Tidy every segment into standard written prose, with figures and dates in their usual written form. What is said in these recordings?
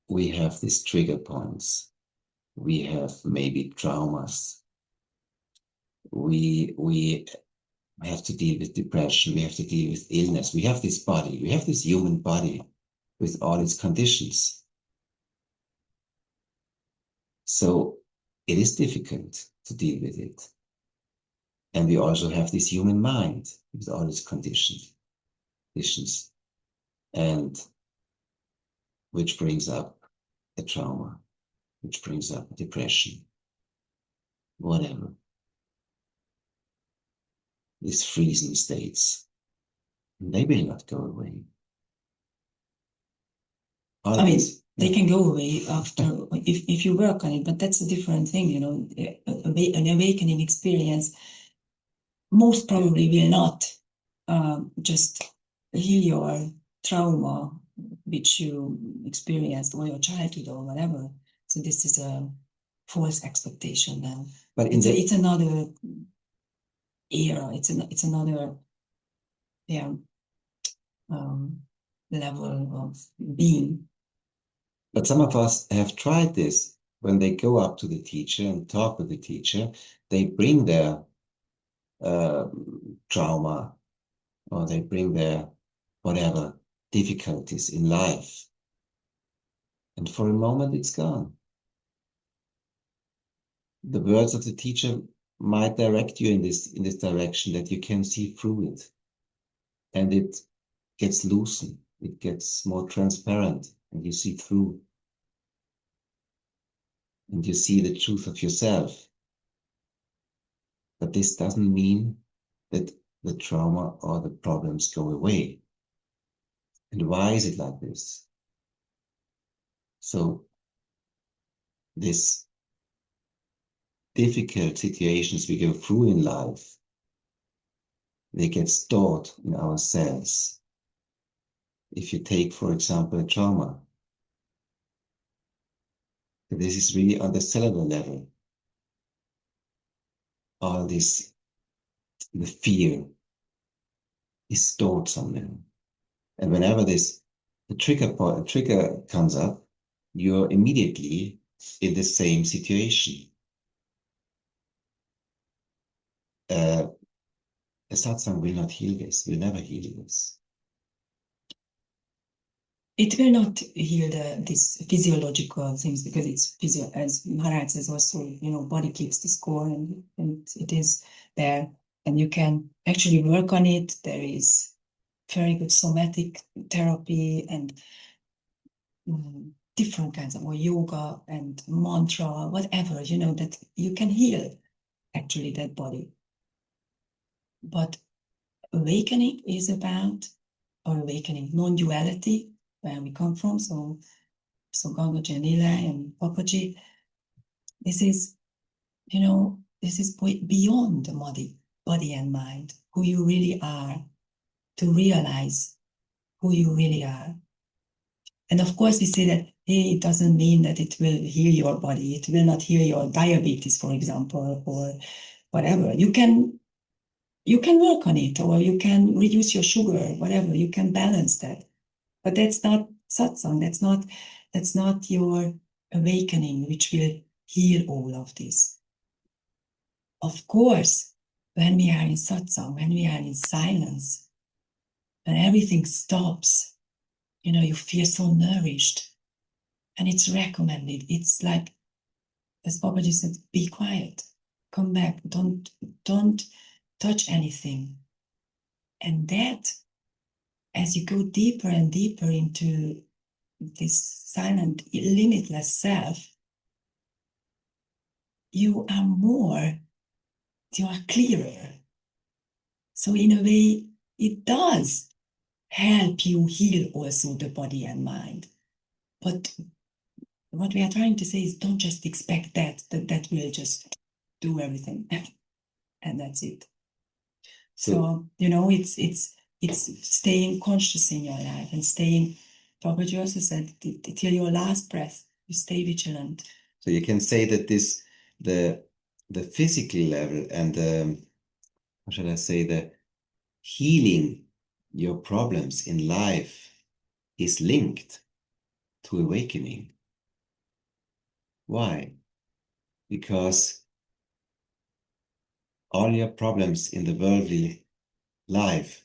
we have these trigger points. We have maybe traumas. We have to deal with depression. We have to deal with illness. We have this body. We have this human body with all its conditions. So it is difficult to deal with it. And we also have this human mind with all its conditions, and which brings up a trauma, which brings up depression, whatever. These freezing states, they will not go away. I mean, they can go away after if you work on it, but that's a different thing, you know. An awakening experience most probably will not just heal your trauma which you experienced or your childhood or whatever. So this is a false expectation then. But it's another era. It's another level of being. But some of us have tried this. When they go up to the teacher and talk with the teacher, they bring their trauma, or they bring their whatever difficulties in life. And for a moment, it's gone. The words of the teacher might direct you in this direction, that you can see through it. And it gets loosened, it gets more transparent, and you see through. And you see the truth of yourself. But this doesn't mean that the trauma or the problems go away. And why is it like this? So these difficult situations we go through in life, they get stored in our cells. If you take, for example, a trauma, this is really on the cellular level. All this, the fear is stored somewhere. And whenever the trigger comes up, you're immediately in the same situation. A satsang will not heal this, will never heal this. It will not heal these physiological things, because it's as Maharaj says also, you know, body keeps the score, and it is there, and you can actually work on it. There is very good somatic therapy and different kinds of, or yoga and mantra, whatever, you know, that you can heal actually that body. But awakening is about, or awakening, non-duality, where we come from. So Gangaji and Eli and Papaji, this is, you know, this is beyond the body and mind, who you really are, to realize who you really are. And of course, we say that, hey, it doesn't mean that it will heal your body. It will not heal your diabetes, for example, or whatever. You can work on it, or you can reduce your sugar, whatever. You can balance that. But that's not satsang. That's not your awakening, which will heal all of this. Of course, when we are in satsang, when we are in silence, when everything stops, you know, you feel so nourished. And it's recommended. It's like, as Babaji said, be quiet, come back, don't touch anything. And that, as you go deeper and deeper into this silent, limitless self, you are clearer. So in a way, it does help you heal also the body and mind. But what we are trying to say is, don't just expect that will just do everything and that's it. So, you know, it's staying conscious in your life and staying, Prabhupada also said, till your last breath, you stay vigilant. So you can say that the physical level and how should I say, the healing your problems in life is linked. to awakening. Why? Because all your problems in the worldly life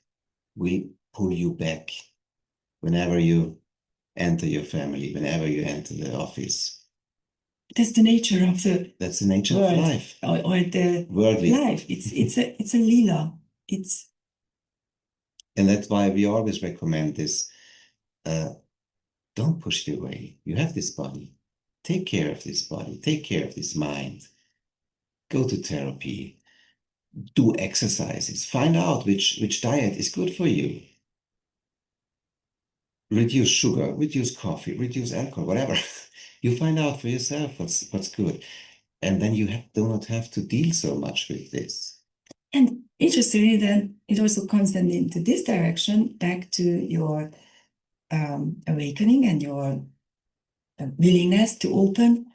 will pull you back whenever you enter your family, whenever you enter the office. That's the nature of the That's the nature world, of life. or the Worldly. life. It's a lila. And that's why we always recommend this. Don't push it away. You have this body. Take care of this body. Take care of this mind. Go to therapy. Do exercises. Find out which diet is good for you. Reduce sugar, reduce coffee, reduce alcohol, whatever. You find out for yourself what's good. And then you do not have to deal so much with this. And interestingly, then it also comes then into this direction, back to your awakening and your willingness to open.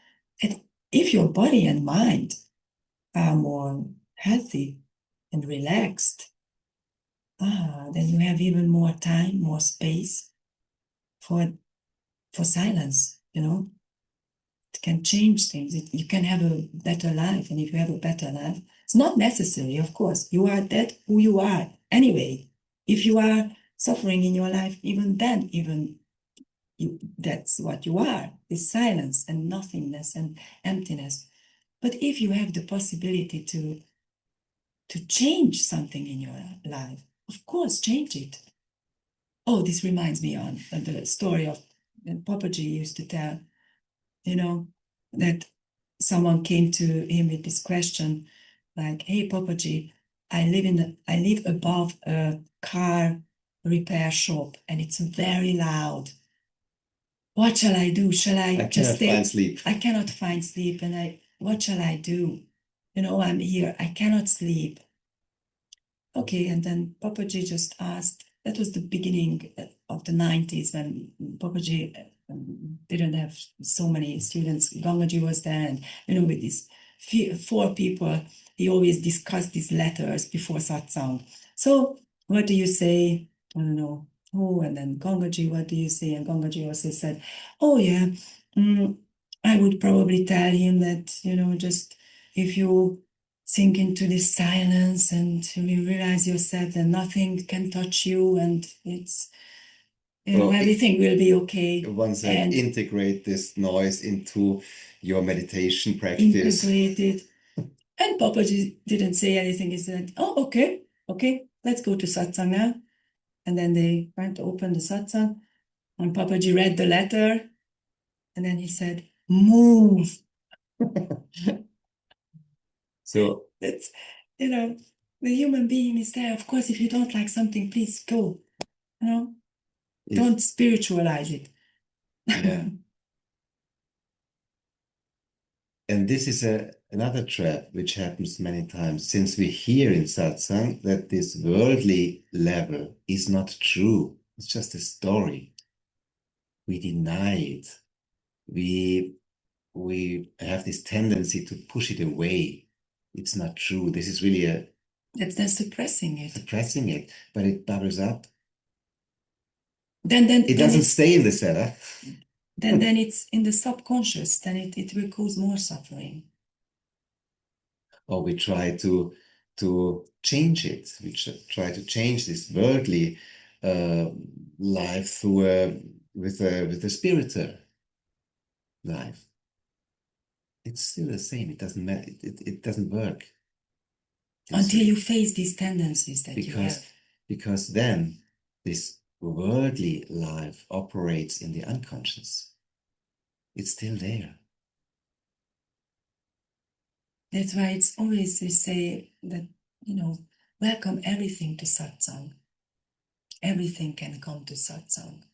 And if your body and mind are more healthy and relaxed, then you have even more time, more space for silence, It can change things. You can have a better life. And if you have a better life, it's not necessary, of course. You are that who you are anyway. If you are suffering in your life, even then, that's what you are, is silence and nothingness and emptiness. But if you have the possibility to change something in your life, of course, change it. Oh, this reminds me of the story of Papaji used to tell, that someone came to him with this question, like, "Hey, Papaji, I live above a car repair shop, and it's very loud. What shall I do? Shall I just stay? Find sleep. I cannot find sleep, and what shall I do? I'm here. I cannot sleep." Okay, and then Papaji just asked. That was the beginning of the 90s when Papaji didn't have so many students. Gangaji was there, and with these four people, he always discussed these letters before satsang. So, what do you say? I don't know. Oh, and then Gangaji, what do you say? And Gangaji also said, "Oh yeah, I would probably tell him that just if you sink into this silence and you realize yourself that nothing can touch you, and it's everything will be okay." One said, and integrate this noise into your meditation practice. integrated. And Papaji didn't say anything. He said, "Oh, okay, let's go to satsang now." And then they went to open the satsang, and Papaji read the letter, and then he said, "Move." So that's the human being is there. Of course, if you don't like something, please go. Don't spiritualize it. Yeah. And this is another trap which happens many times, since we hear in satsang that this worldly level is not true. It's just a story. We deny it. We have this tendency to push it away. It's not true. This is really That's suppressing it. Suppressing it, but it bubbles up. Then it doesn't stay in the cellar. Then it's in the subconscious. Then it will cause more suffering. Or we try to change it. We try to change this worldly life through with a spiritual life. It's still the same. It doesn't matter. It doesn't work. Until you face these tendencies that you have. Because then this worldly life operates in the unconscious. It's still there. That's why it's always we say that, welcome everything to satsang. Everything can come to satsang.